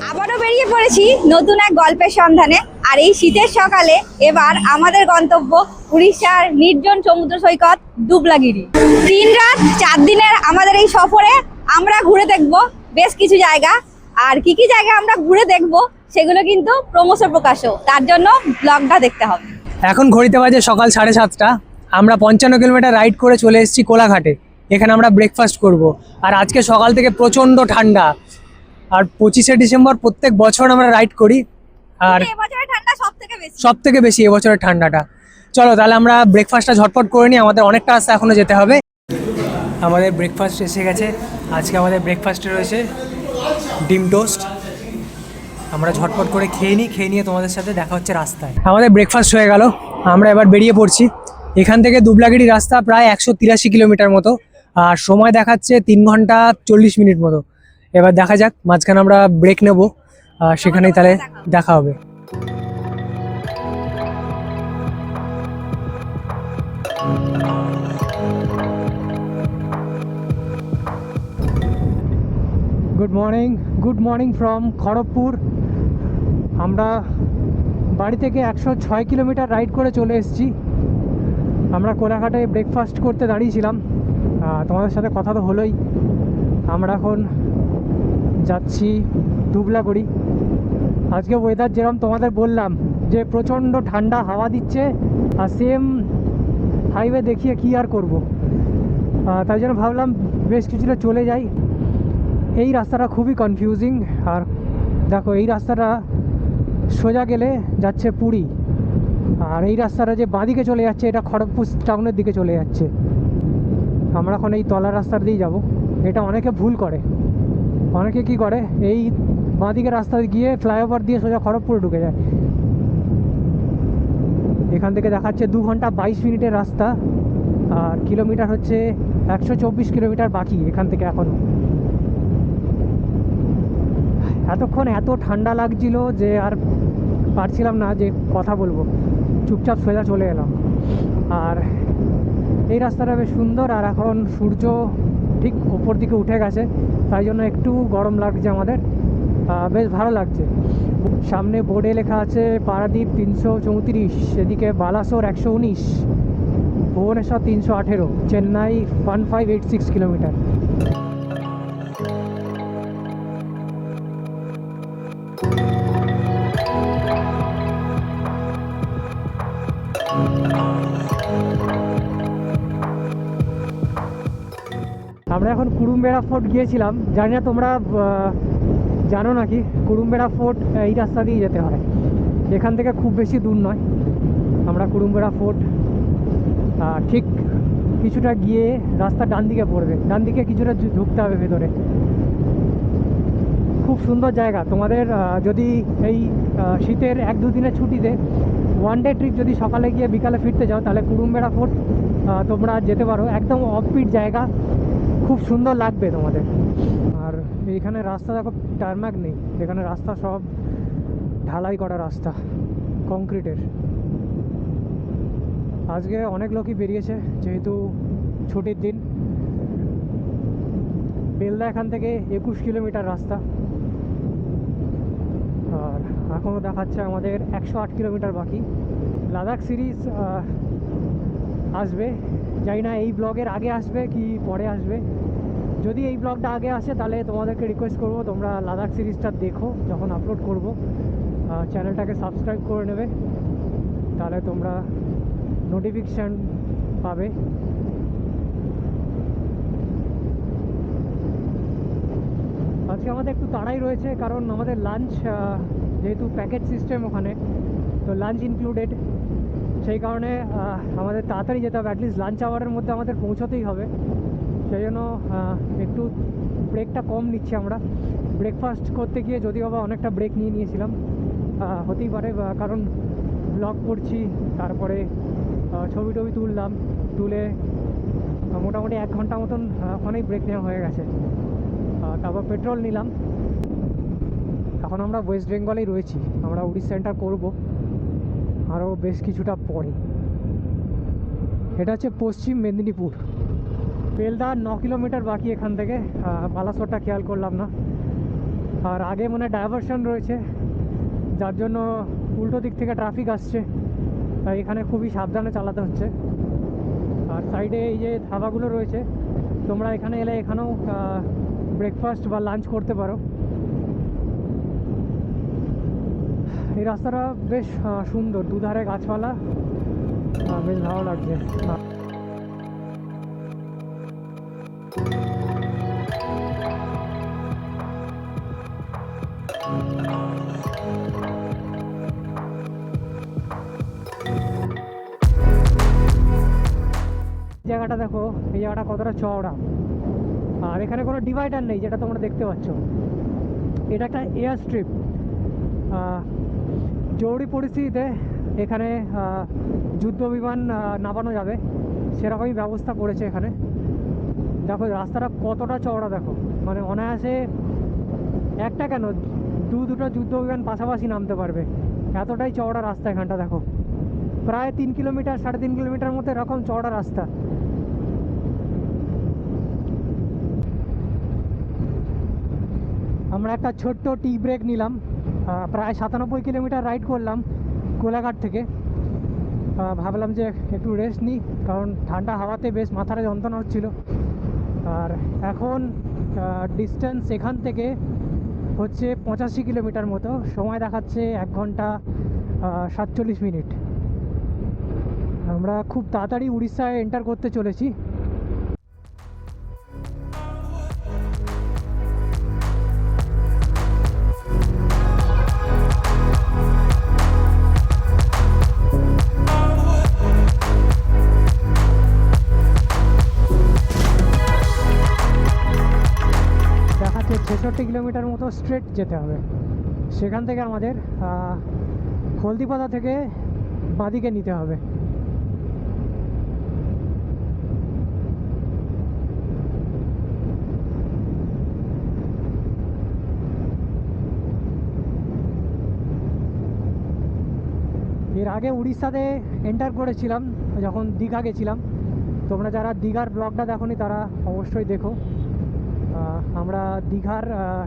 আবারও বেরিয়ে পড়েছি নতুন এক গল্পের সন্ধানে। আর এই শীতের সকালে এবার আমাদের গন্তব্য উড়িষ্যার নির্জন সমুদ্র সৈকত দুবলাগিরি। 3 রাত 4 দিনের আমাদের এই সফরে আমরা ঘুরে দেখব বেশ কিছু জায়গা। আর কি কি জায়গা আমরা ঘুরে দেখব সেগুলো কিন্তু ক্রমশ প্রকাশও, তার জন্য ব্লগটা দেখতে হবে। এখন ঘড়িতে বাজে সকাল 7:30। আমরা 55 কিলোমিটার রাইড করে চলে এসেছি কোলাঘাটে। এখানে আমরা ব্রেকফাস্ট করব। আর আজকে সকাল থেকে প্রচণ্ড ঠান্ডা। আর 25শে ডিসেম্বর প্রত্যেক বছর আমরা রাইড করি, আর এবছরের ঠান্ডা সব থেকে বেশি এবছরের ঠান্ডাটা। চলো তাহলে আমরা ব্রেকফাস্টটা ঝটপট করে নিই, আমাদের অনেকটা রাস্তা এখনও যেতে হবে। আমাদের ব্রেকফাস্ট এসে গেছে। আজকে আমাদের ব্রেকফাস্টে রয়েছে ডিম টোস্ট। আমরা ঝটপট করে খেয়ে নিয়ে তোমাদের সাথে দেখা হচ্ছে রাস্তায়। আমাদের ব্রেকফাস্ট হয়ে গেল, আমরা এবার বেরিয়ে পড়ছি। এখান থেকে দুবলাগিরি রাস্তা প্রায় 183 কিলোমিটার মতো, আর সময় দেখাচ্ছে 3 ঘন্টা 40 মিনিট মতো। এবার দেখা যাক, মাঝখানে আমরা ব্রেক নেব, সেখানেই তাহলে দেখা হবে। Good morning from Kharagpur. আমরা বাড়ি থেকে 106 কিলোমিটার রাইড করে চলে এসেছি। আমরা কোলাঘাটে ব্রেকফাস্ট করতে দাঁড়িয়েছিলাম, তোমাদের সাথে কথা তো হলোই। আমরা এখন যাচ্ছি দুবলাগিরি। আজকে ওয়েদার যেরকম তোমাদের বললাম যে প্রচণ্ড ঠান্ডা হাওয়া দিচ্ছে, আর সেম হাইওয়ে দেখিয়ে কি আর করব, তাই জন্য ভাবলাম বেশ কিছুটা চলে যাই। এই রাস্তাটা খুবই কনফিউজিং। আর দেখো, এই রাস্তাটা সোজা গেলে যাচ্ছে পুরী, আর এই রাস্তাটা যে বাঁদিকে চলে যাচ্ছে এটা খড়গপুর টাউনের দিকে চলে যাচ্ছে। আমরা এখন এই তলার রাস্তার দিয়েই যাব। এটা অনেকে ভুল করে। অনেকে কি করে, এই বাঁদিকে রাস্তা গিয়ে ফ্লাইওভার দিয়ে সোজা খড়গপুর ঢুকে যায়। এখান থেকে দেখাচ্ছে 2 ঘন্টা 22 মিনিটের রাস্তা, আর কিলোমিটার হচ্ছে 124 কিলোমিটার বাকি এখান থেকে এখনও। এতক্ষণ এত ঠান্ডা লাগছিল যে আর পারছিলাম না যে কথা বলবো, চুপচাপ সোজা চলে এলাম। আর এই রাস্তাটা বেশ সুন্দর, আর এখন সূর্য ঠিক ওপর দিকে উঠে গেছে, তাই জন্য একটু গরম লাগছে আমাদের, বেশ ভালো লাগছে। সামনে বোর্ডে লেখা আছে পারাদ্বীপ 334, এদিকে বালাসোর 119, ভুবনেশ্বর 318, চেন্নাই 1586 কিলোমিটার। আমরা এখন কুড়ুমবেড়া ফোর্ট গিয়েছিলাম। জানি না তোমরা জানো নাকি, কুড়ুমবেড়া ফোর্ট এই রাস্তা দিয়ে যেতে হয়, এখান থেকে খুব বেশি দূর নয়। আমরা কুড়ুমবেড়া ফোর্ট ঠিক কিছুটা গিয়ে রাস্তা ডান দিকে পড়বে, ডান দিকে কিছুটা ঢুকতে হবে ভেতরে। খুব সুন্দর জায়গা। তোমাদের যদি এই শীতের 1-2 দিনের ছুটিতে ওয়ান ডে ট্রিপ যদি সকালে গিয়ে বিকালে ফিরতে যাও, তাহলে কুড়ুমবেড়া ফোর্ট তোমরা যেতে পারো। একদম অফবিট জায়গা, খুব সুন্দর লাগবে তোমাদের। আর এইখানে রাস্তা দেখো, টারম্যাক নেই এখানে, রাস্তা সব ঢালাই করা রাস্তা, কংক্রিটের। আজকে অনেক লোকই বেরিয়েছে যেহেতু ছুটির দিন। বেলদা এখান থেকে 21 কিলোমিটার রাস্তা, আর এখনও দেখাচ্ছে আমাদের 108 কিলোমিটার বাকি। লাদাখ সিরিজ আসবে, জানি না এই ব্লগের আগে আসবে কি পরে আসবে। যদি এই ব্লগটা আগে আসে তাহলে তোমাদেরকে রিকোয়েস্ট করব তোমরা লাদাখ সিরিজটা দেখো যখন আপলোড করব। চ্যানেলটাকে সাবস্ক্রাইব করে নেবে, তাহলে তোমরা নোটিফিকেশান পাবে। আজকে আমাদের একটু তাড়াই রয়েছে, কারণ আমাদের লাঞ্চ, যেহেতু প্যাকেজ সিস্টেম ওখানে, তো লাঞ্চ ইনক্লুডেড, সেই কারণে আমাদের তাড়াতাড়ি যেতে হবে। অ্যাটলিস্ট লাঞ্চ আওয়ারের মধ্যে আমাদের পৌঁছতেই হবে, সেই জন্য একটু ব্রেকটা কম নিচ্ছি আমরা। ব্রেকফাস্ট করতে গিয়ে যদিও বা অনেকটা ব্রেক নিয়েছিলাম, হতেই পারে, কারণ ব্লগ করছি, তারপরে ছবি টবি তুলে মোটামুটি 1 ঘন্টা মতন ওখানেই ব্রেক নেওয়া হয়ে গেছে। তারপর পেট্রোল নিলাম। এখন আমরা ওয়েস্ট বেঙ্গলেই রয়েছি, আমরা উড়িষ্যা এন্টার করবো আরও বেশ কিছুটা পরে। এটা হচ্ছে পশ্চিম মেদিনীপুর। বেলদা 9 কিলোমিটার বাকি এখান থেকে, বালাসোরটা খেয়াল করলাম না। আর আগে মনে ডাইভারশন রয়েছে, যার জন্য উল্টো দিক থেকে ট্রাফিক আসছে, তাই এখানে খুবই সাবধানে চালাতে হচ্ছে। আর সাইডে এই যে ধাবাগুলো রয়েছে, তোমরা এখানে এলে এখানেও ব্রেকফাস্ট বা লাঞ্চ করতে পারো। এই রাস্তাটা বেশ সুন্দর, দুধারে গাছপালা, বেশ ভালো লাগছে। জায়গাটা দেখো, এই জায়গাটা কতটা চওড়া, আর এখানে কোনো ডিভাইডার নেই যেটা তোমরা দেখতে পাচ্ছ। এটা একটা এয়ার স্ট্রিপ। জরুরি পরিস্থিতিতে এখানে যুদ্ধ বিমান নামানো যাবে, সেরকমই ব্যবস্থা করেছে এখানে। দেখো রাস্তাটা কতটা চওড়া, দেখো মানে অনায়াসে একটা কেন দুটো যুদ্ধ বিমান পাশাপাশি নামতে পারবে, এতটাই চওড়া রাস্তা এখানটা। দেখো প্রায় 3 কিলোমিটার 3.5 কিলোমিটার মতো এরকম চওড়া রাস্তা। আমরা একটা ছোট্ট টি ব্রেক নিলাম, প্রায় 97 কিলোমিটার রাইড করলাম কোলাঘাট থেকে। ভাবলাম যে একটু রেস্ট নিই, কারণ ঠান্ডা হাওয়াতে বেশ মাথাটা যন্ত্রণা হচ্ছিল। আর এখন ডিস্টেন্স এখান থেকে হচ্ছে 85 কিলোমিটার মতো, সময় দেখাচ্ছে 1 ঘন্টা 47 মিনিট। আমরা খুব তাড়াতাড়ি উড়িষ্যায় এন্টার করতে চলেছি। দেখাচ্ছে 66 কিলোমিটার মতো স্ট্রেট যেতে হবে। সেখান থেকে আমাদের হলদিপাড়া থেকে বাঁদিকে নিতে হবে। এর আগে উড়িষ্যাতে এন্টার করেছিলাম যখন দীঘা গেছিলাম। তোমরা যারা দীঘার ব্লগটা দেখোনি তারা অবশ্যই দেখো। আমরা দীঘার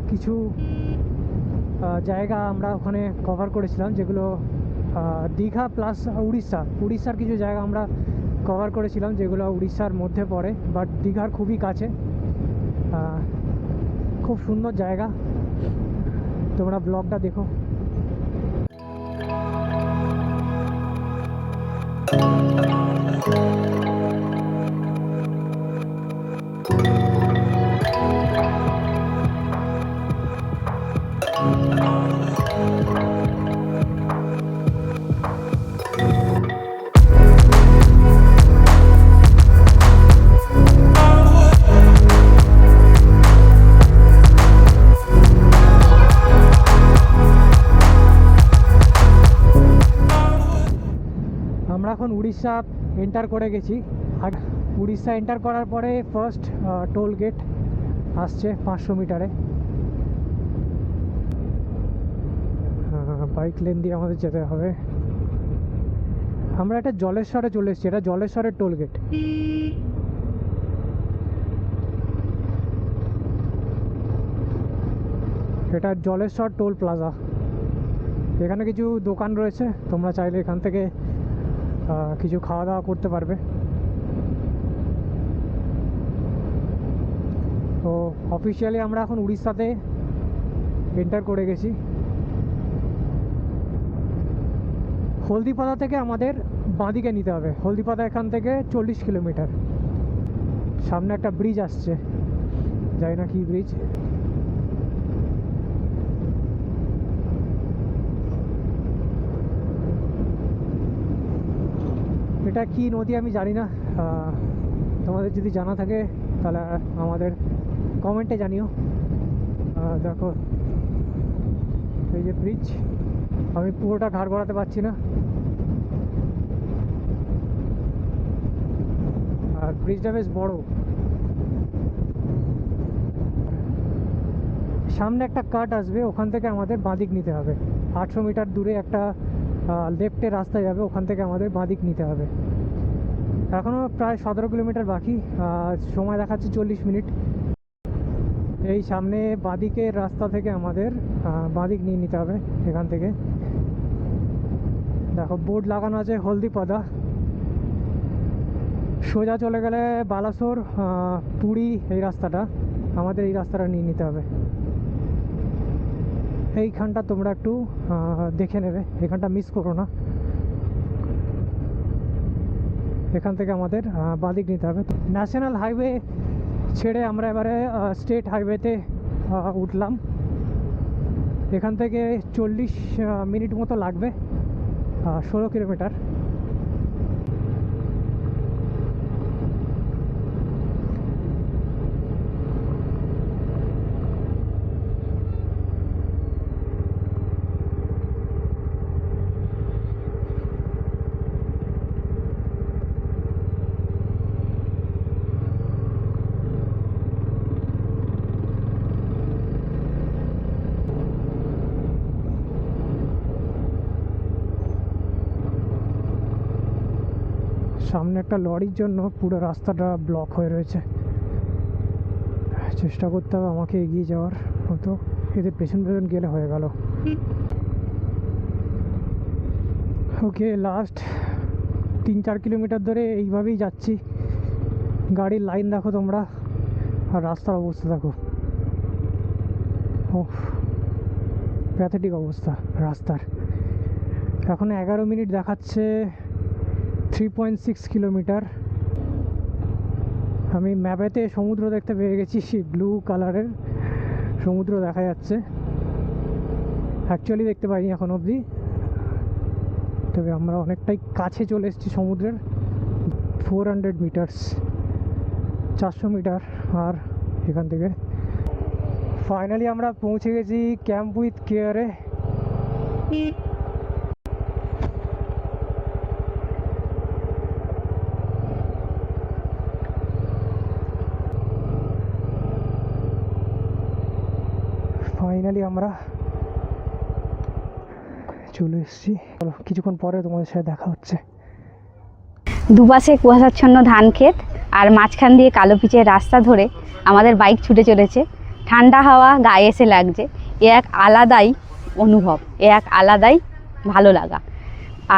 কিছু জায়গা আমরা ওখানে কভার করেছিলাম, যেগুলো দীঘা প্লাস উড়িষ্যার কিছু জায়গা আমরা কভার করেছিলাম, যেগুলো উড়িষ্যার মধ্যে পড়ে বাট দীঘার খুবই কাছে। খুব সুন্দর জায়গা, তোমরা ব্লগটা দেখো। আমরা এখন উড়িষ্যা এন্টার করে গেছি। আর উড়িষ্যা এন্টার করার পরে ফার্স্ট টোল গেট আসছে 500 মিটারে। বাইক লেন দিয়ে আমাদের যেতে হবে। আমরা একটা জলেশ্বরে চলে এসেছি, এটা জলেশ্বরের টোল গেট। এটা জলেশ্বর টোল প্লাজা। এখানে কিছু দোকান রয়েছে, তোমরা চাইলে এখান থেকে কিছু খাওয়া দাওয়া করতে পারবে। তো অফিসিয়ালি আমরা এখন উড়িষ্যাতে এন্টার করে গেছি। হলদিপাড়া থেকে আমাদের বাঁদিকে নিতে হবে। হলদিপাড়া এখান থেকে 40 কিলোমিটার। সামনে একটা ব্রিজ আসছে, জানি না কি ব্রিজ। এটা কি নদী আমি জানি না, তোমাদের যদি জানা থাকে তাহলে আমাদের কমেন্টে জানিও। দেখো এই যে ব্রিজ, আমি পুরোটা ঘাড় ঘোরাতে পারছি না। আর ব্রিজটা বেশ বড়। সামনে একটা কাট আসবে, ওখান থেকে আমাদের বাঁদিক নিতে হবে। 800 মিটার দূরে একটা লেফটে রাস্তা যাবে, ওখান থেকে আমাদের বাঁদিক নিতে হবে। এখনও প্রায় 17 কিলোমিটার বাকি, সময় দেখাচ্ছে 40 মিনিট। এই সামনে বাঁদিকের রাস্তা থেকে আমাদের বাঁদিক নিয়ে নিতে হবে। এখান থেকে দেখো বোর্ড লাগানো আছে হলদিপদা। সোজা চলে গেলে বালাসোর, পুরী, এই রাস্তাটা আমাদের এই রাস্তাটা নিয়ে নিতে হবে। এইখানটা তোমরা একটু দেখে নেবে, এখানটা মিস করো না। এখান থেকে আমাদের বাঁদিক নিতে হবে। ন্যাশনাল হাইওয়ে ছেড়ে আমরা এবারে স্টেট হাইওয়েতে উঠলাম। এখান থেকে 40 মিনিট মতো লাগবে, 16 কিলোমিটার। সামনে একটা লরির জন্য পুরো রাস্তাটা ব্লক হয়ে রয়েছে। চেষ্টা করতে হবে আমাকে এগিয়ে যাওয়ার মতো, এদের পেছন পেছন গেলে হয়ে গেল। ওকে, লাস্ট 3-4 কিলোমিটার ধরে এইভাবেই যাচ্ছি। গাড়ির লাইন দেখো তোমরা, আর রাস্তার অবস্থা দেখো। ও, প্যাথেটিক অবস্থা রাস্তার। এখন 11 মিনিট দেখাচ্ছে, 3.6 কিলোমিটার। আমি ম্যাপেতে সমুদ্র দেখতে পেয়ে গেছি, ব্লু কালারের সমুদ্র দেখা যাচ্ছে। অ্যাকচুয়ালি দেখতে পাইনি এখন অবধি, তবে আমরা অনেকটাই কাছে চলে এসেছি সমুদ্রের। 400 মিটার্স, 400 মিটার। আর এখান থেকে ফাইনালি আমরা পৌঁছে গেছি ক্যাম্প উইথ কেয়ারে। ফাইনালি আমরা চলে এসেছি। চলো কিছুক্ষণ পরে তোমাদের সাথে দেখা হচ্ছে। দুপাশে কুয়াশাচ্ছন্ন ধান ক্ষেত, আর মাঝখান দিয়ে কালো পিচের রাস্তা ধরে আমাদের বাইক ছুটে চলেছে। ঠান্ডা হাওয়া গায়ে এসে লাগছে। এ এক আলাদাই অনুভব, এ এক আলাদাই ভালো লাগা।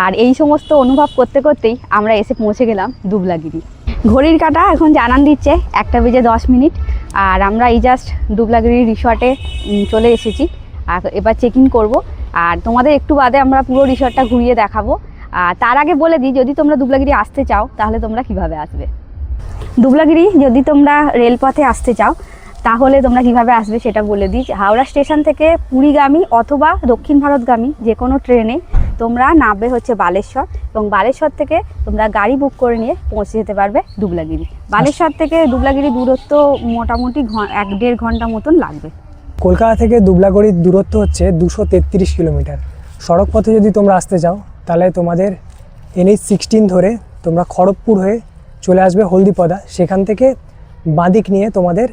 আর এই সমস্ত অনুভব করতে করতেই আমরা এসে পৌঁছে গেলাম দুবলাগিরি। ঘড়ির কাঁটা এখন জানান দিচ্ছে 1:10। আর আমরা এই জাস্ট দুবলাগিরি রিসর্টে চলে এসেছি। আর এবার চেক ইন করবো, আর তোমাদের একটু বাদে আমরা পুরো রিসর্টটা ঘুরিয়ে দেখাবো। আর তার আগে বলে দিই, যদি তোমরা দুবলাগিরি আসতে চাও তাহলে তোমরা কিভাবে আসবে। দুবলাগিরি যদি তোমরা রেলপথে আসতে চাও তাহলে তোমরা কিভাবে আসবে সেটা বলে দিই। হাওড়া স্টেশন থেকে পুরীগামী অথবা দক্ষিণ ভারতগামী যে কোনো ট্রেনে তোমরা নামবে হচ্ছে বালেশ্বর, এবং বালেশ্বর থেকে তোমরা গাড়ি বুক করে নিয়ে পৌঁছে যেতে পারবে দুবলাগিরি। বালেশ্বর থেকে দুবলাগিরি দূরত্ব মোটামুটি 1-1.5 ঘন্টা মতন লাগবে। কলকাতা থেকে দুবলাগিরির দূরত্ব হচ্ছে 233 কিলোমিটার। সড়ক পথে যদি তোমরা আসতে চাও তাহলে তোমাদের NH-16 ধরে তোমরা খড়গপুর হয়ে চলে আসবে হলদিপদা। সেখান থেকে বাঁদিক নিয়ে তোমাদের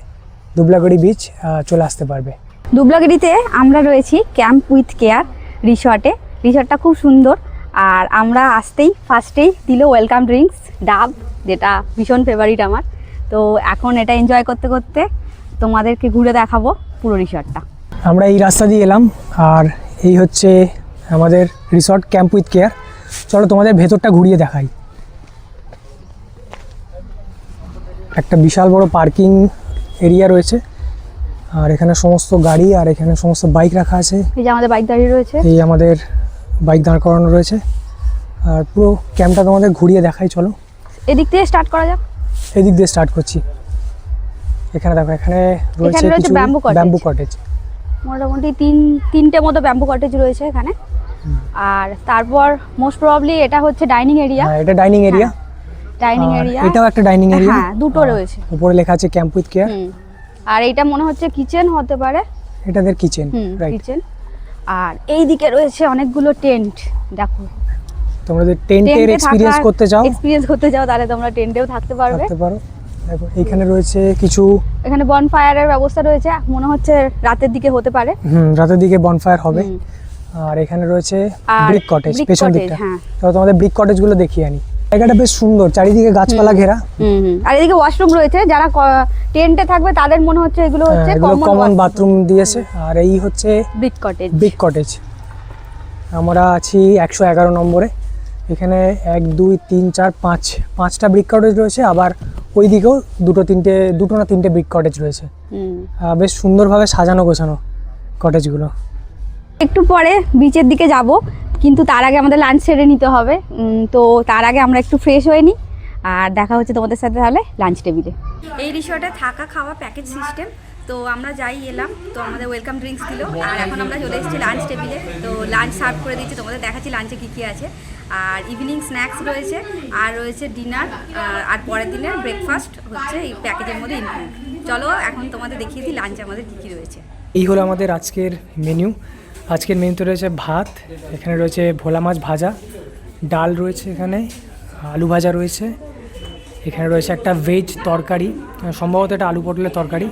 দুবলাগিরি বিচ চলে আসতে পারবে। দুবলাগিরিতে আমরা রয়েছি ক্যাম্প উইথ কেয়ার রিসর্টে। রিসর্টটা খুব সুন্দর। আর আমরা আসতেই ফার্স্টেই দিল ওয়েলকাম ড্রিঙ্কস, ডাব, যেটা ভীষণ ফেভারিট আমার। তো এখন এটা এনজয় করতে করতে তোমাদেরকে ঘুরে দেখাবো পুরো রিসর্টটা। আমরা এই রাস্তা দিয়ে এলাম, আর এই হচ্ছে আমাদের রিসর্ট ক্যাম্প উইথ কেয়ার। চলো তোমাদের ভেতরটা ঘুরিয়ে দেখাই। একটা বিশাল বড় পার্কিং এরিয়া রয়েছে, আর এখানে সমস্ত গাড়ি আর এখানে সমস্ত বাইক রাখা আছে। এই যে আমাদের বাইক দাঁড়িয়ে রয়েছে, এই আমাদের বাইক দাঁড় করানো রয়েছে। আর পুরো ক্যাম্পটা তোমাদের ঘুরিয়ে দেখাই, চলো। এদিক থেকে স্টার্ট করা যাক। এদিক দিয়ে স্টার্ট করছি। এখানে দেখো, এখানে রয়েছে কিছু ব্যাম্বু কটেজ। মোটামুটি তিনটে মতো ব্যাম্বু কটেজ রয়েছে এখানে। আর তারপর মোস্ট প্রবাবলি এটা হচ্ছে ডাইনিং এরিয়া। হ্যাঁ, এটা ডাইনিং এরিয়া। ডাইনিং এরিয়া, এটাও একটা ডাইনিং এরিয়া। হ্যাঁ, দুটো রয়েছে। উপরে লেখা আছে ক্যাম্প উইথ কেয়ার। আর এটা মনে হচ্ছে কিচেন হতে পারে, এটাদের কিচেন, রাইট, কিচেন। আর এই দিকে রয়েছে অনেকগুলো টেন্ট। দেখো, তোমরা যদি টেন্টের এক্সপেরিয়েন্স করতে চাও তাহলে তোমরা টেন্টেও থাকতে পারো। দেখো এখানে রয়েছে কিছু, এখানে বনফায়ারের ব্যবস্থা রয়েছে, মনে হচ্ছে রাতের দিকে হতে পারে। রাতের দিকে বনফায়ার হবে। আর এখানে রয়েছে ব্রিক কটেজ পেছন দিকটা। তো তোমাদের ব্রিক কটেজ গুলো দেখিয়ে আনি। জায়গাটা বেশ সুন্দর, চারিদিকে গাছপালা ঘেরা। আর এদিকে ওয়াশরুম রয়েছে, যারা টেন্টে থাকবে তাদের মনে হচ্ছে এগুলো হচ্ছে কমন বাথরুম দিয়েছে। আর এই হচ্ছে ব্রিক কটেজ। আমরা আছি 111 নম্বরে। এখানে 1 2 3 4 5 5টা ব্রিক কটেজ রয়েছে, আবার ওই দিকেও দুটো না তিনটে ব্রিক কটেজ রয়েছে। বেশ সুন্দরভাবে সাজানো গোছানো কটেজগুলো। একটু পরে বিচের দিকে যাব, কিন্তু তার আগে আমাদের লাঞ্চ সেরে নিতে হবে। তো তার আগে আমরা একটু ফ্রেশ হয়ে নিই, আর দেখা হচ্ছে তোমাদের সাথে তাহলে লাঞ্চ টেবিলে। এই রিসর্টে থাকা খাওয়া প্যাকেজ সিস্টেম। তো আমরা যাই এলাম, তো আমাদের ওয়েলকাম ড্রিঙ্কস দিল, আর এখন আমরা চলে এসেছি লাঞ্চ টেবিলে। তো লাঞ্চ সার্ভ করে দিচ্ছি, তোমাদের দেখাচ্ছি লাঞ্চে কী কী আছে। আর ইভিনিং স্ন্যাক্স রয়েছে, আর রয়েছে ডিনার, আর পরের দিনের ব্রেকফাস্ট হচ্ছে এই প্যাকেজের মধ্যে ইনক্লুড। চলো এখন তোমাদের দেখিয়ে দিই লাঞ্চে আমাদের কী কী রয়েছে। এই হলো আমাদের আজকের মেনু। আজকের মেনুতে রয়েছে ভাত, এখানে রয়েছে ভোলা মাছ ভাজা, ডাল রয়েছে, এখানে আলু ভাজা রয়েছে, এখানে রয়েছে একটা ভেজ তরকারি, সম্ভবত এটা আলু পটলের তরকারি,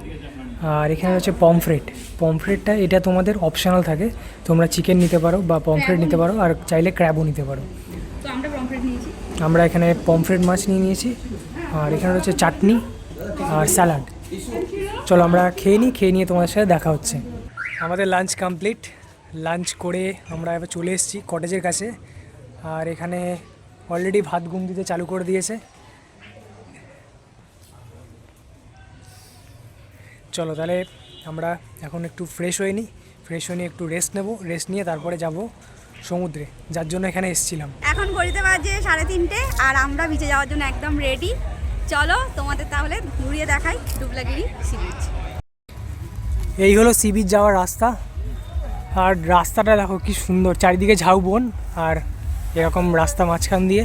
আর এখানে রয়েছে পমফ্রেটটা এটা তোমাদের অপশনাল থাকে, তোমরা চিকেন নিতে পারো বা পমফ্রেট নিতে পারো, আর চাইলে ক্র্যাবও নিতে পারো। তো আমরা পমফ্রেট নিয়েছি, আমরা এখানে পমফ্রেট মাছ নিয়েছি, আর এখানে রয়েছে চাটনি আর স্যালাড। চলো আমরা খেয়ে নিয়ে তোমাদের সাথে দেখা হচ্ছে। আমাদের লাঞ্চ কমপ্লিট। লাঞ্চ করে আমরা এবার চলে এসেছি কটেজের কাছে, আর এখানে অলরেডি ভাত ঘুম দিতে চালু করে দিয়েছে। চলো তাহলে আমরা এখন একটু ফ্রেশ হয়ে নিই, একটু রেস্ট নেব, রেস্ট নিয়ে তারপরে যাব সমুদ্রে, যার জন্য এখানে এসেছিলাম। এখন ঘড়িতে বাজে 3:30, আর আমরা বিচে যাওয়ার জন্য একদম রেডি। চলো তোমাদের তাহলে ঘুরিয়ে দেখাই দুবলাগিরি সি বিচ। এই হলো সি বিচ যাওয়ার রাস্তা, আর রাস্তাটা দেখো কি সুন্দর, চারিদিকে ঝাউবন, আর এরকম রাস্তা মাঝখান দিয়ে।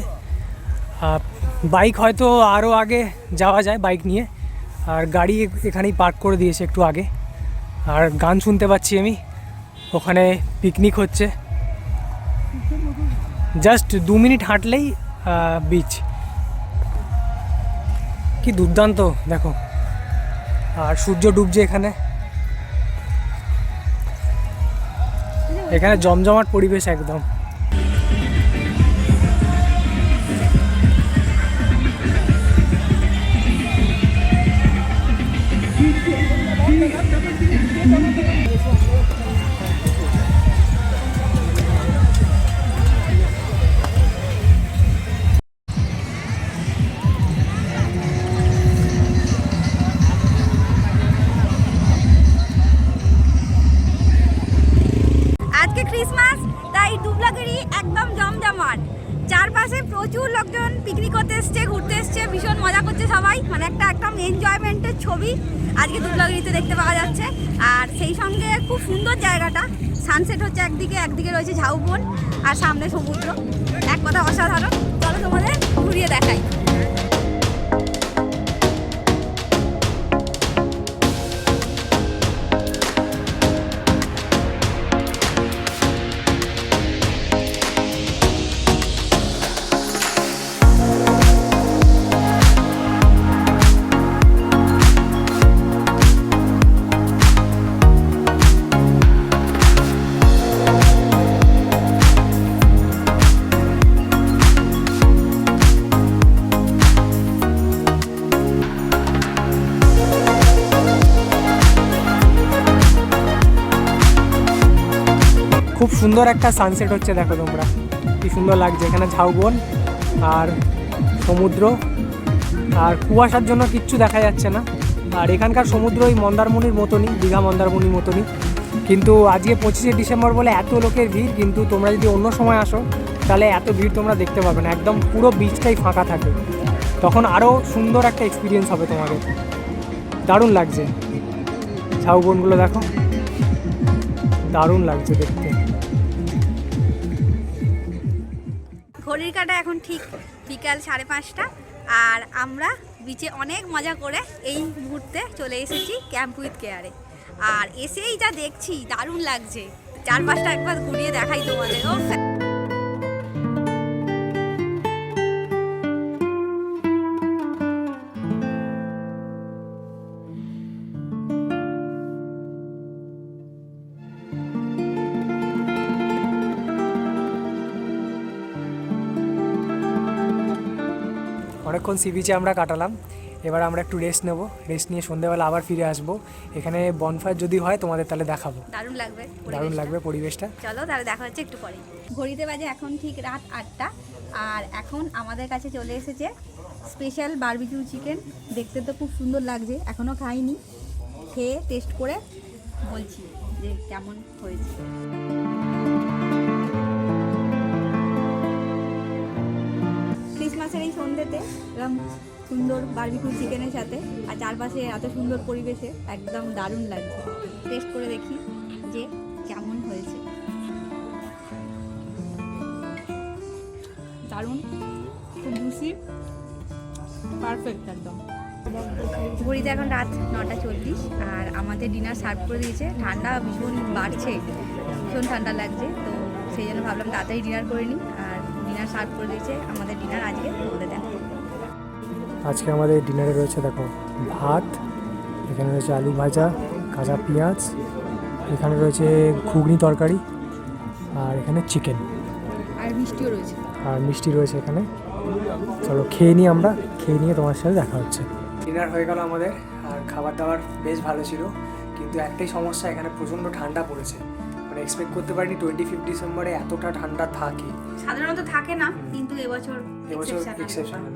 বাইক হয়তো আরও আগে যাওয়া যায় বাইক নিয়ে, আর গাড়ি এখানেই পার্ক করে দিয়েছে একটু আগে। আর গান শুনতে পাচ্ছি আমি, ওখানে পিকনিক হচ্ছে। জাস্ট 2 মিনিট হাঁটলেই বিচ। কি দুর্দান্ত দেখো, আর সূর্য ডুবছে এখানে জমজমাট পরিবেশ একদম। আজকে ক্রিসমাস, তাই দুবলাগিরি একদম জমজমাট। চারপাশে প্রচুর লোকজন পিকনিক করতে এসছে, ঘুরতে এসছে, ভীষণ মজা করছে সবাই, মানে একদম এনজয়মেন্টের ছবি আজকে দুবলাগিরিতে দেখতে পাওয়া যাচ্ছে। আর সেই সঙ্গে খুব সুন্দর জায়গাটা, সানসেট হচ্ছে একদিকে রয়েছে ঝাউবন, আর সামনে সমুদ্র, এক কথা অসাধারণ। চলো তোমাদের ঘুরিয়ে দেখাই। খুব সুন্দর একটা সানসেট হচ্ছে, দেখো তোমরা কি সুন্দর লাগছে। এখানে ঝাউবন আর সমুদ্র, আর কুয়াশার জন্য কিচ্ছু দেখা যাচ্ছে না। আর এখানকার সমুদ্র ওই মন্দারমণির মতনই, দীঘা মন্দারমণির মতনই, কিন্তু আজকে 25শে ডিসেম্বর বলে এত লোকের ভিড়। কিন্তু তোমরা যদি অন্য সময় আসো তাহলে এত ভিড় তোমরা দেখতে পাবে না, একদম পুরো বিচটাই ফাঁকা থাকে, তখন আরও সুন্দর একটা এক্সপিরিয়েন্স হবে তোমাদের। দারুণ লাগছে, ঝাউবনগুলো দেখো, দারুণ লাগছে দেখতে। ঘড়ির কাঁটা এখন ঠিক বিকাল 5:30, আর আমরা বিচে অনেক মজা করে এই মুহূর্তে চলে এসেছি ক্যাম্প উইথ কেয়ারে। আর এসেই যা দেখছি দারুণ লাগছে, চারপাশটা একবার ঘুরিয়ে দেখাই তোমাদের। ও অনেকক্ষণ সি বিচে আমরা কাটালাম। এবার আমরা একটু রেস্ট নেব, রেস্ট নিয়ে সন্ধ্যেবেলা আবার ফিরে আসবো। এখানে বনফায়ার যদি হয় তোমাদের তাহলে দেখাবো, দারুণ লাগবে, দারুণ লাগবে পরিবেশটা। চলো তাহলে দেখা হচ্ছে একটু পরে। ঘড়িতে বাজে এখন ঠিক রাত 8টা, আর এখন আমাদের কাছে চলে এসেছে স্পেশাল বারবিকিউ চিকেন। দেখতে তো খুব সুন্দর লাগছে, এখনও খাইনি, খেয়ে টেস্ট করে বলছি যে কেমন হয়েছে। ক্রিসমাসের এই সন্ধ্যেতে এরকম সুন্দর বারবিকিউ চিকেনের সাথে আর চারপাশে এত সুন্দর পরিবেশে একদম দারুণ লাগছে। টেস্ট করে দেখি যে কেমন হয়েছে। দারুণ, খুব জুসি, পারফেক্ট একদম। ঘড়িতে এখন রাত 9:40 আর আমাদের ডিনার সার্ভ করে দিয়েছে। ঠান্ডা ভীষণ বাড়ছে, ভীষণ ঠান্ডা লাগছে, তো সেই জন্য ভাবলাম তাড়াতাড়ি ডিনার করে নিই। আর ডিনার সার্ভ করে দিয়েছে। আমাদের ডিনার আজকে তোমাদের দেখো। আজকে আমাদের ডিনারে রয়েছে দেখো ভাত, এখানে রয়েছে আলু ভাজা, কাঁচা পেঁয়াজ, এখানে রয়েছে ঘুগনি তরকারি, আর এখানে চিকেন, আর মিষ্টিও রয়েছে। আর মিষ্টি রয়েছে এখানে। চলো খেয়ে নিই আমরা, খেয়ে নিয়ে তোমার সাথে দেখা হচ্ছে। ডিনার হয়ে গেল আমাদের, আর খাবার দাবার বেশ ভালো ছিল, কিন্তু একটাই সমস্যা, এখানে প্রচণ্ড ঠান্ডা পড়েছে। মানে এক্সপেক্ট করতে পারিনি 25 ডিসেম্বরে এতটা ঠান্ডা থাকে। সাধারণত থাকে না, কিন্তু এবছর এক্সেপশনাল।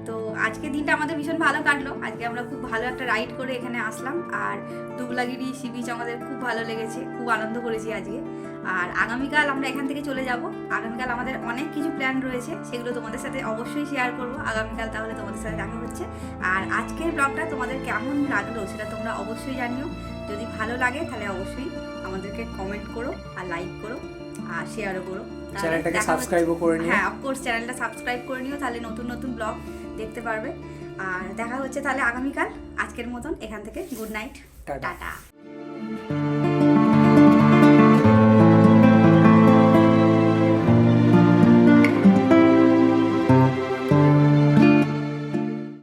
তো আজকে দিনটা আমাদের ভীষণ ভালো কাটলো। আজকে আমরা খুব ভালো একটা রাইড করে এখানে আসলাম, আর দুবলাগিরি সি বিচ আমাদের খুব ভালো লেগেছে, খুব আনন্দ করেছি আজকে। আর আগামীকাল আমরা এখান থেকে চলে যাব। আগামীকাল আমাদের অনেক কিছু প্ল্যান রয়েছে, সেগুলো তোমাদের সাথে অবশ্যই শেয়ার করব আগামীকাল। তাহলে তোমাদের সাথে দেখা হচ্ছে। আর আজকের ব্লগটা তোমাদের কেমন লাগলো সেটা তোমরা অবশ্যই জানিও। যদি ভালো লাগে তাহলে অবশ্যই আমাদেরকে কমেন্ট করো, আর লাইক করো, আর শেয়ারও করো। চ্যানেলটাকে সাবস্ক্রাইবও করে নিও। হ্যাঁ, অফকোর্স চ্যানেলটা সাবস্ক্রাইব করে নিও, তাহলে নতুন নতুন ব্লগ দেখতে পারবে। আর দেখা হচ্ছে তাহলে আগামীকাল। আজকের মতন এখান থেকে গুড নাইট, টাটা।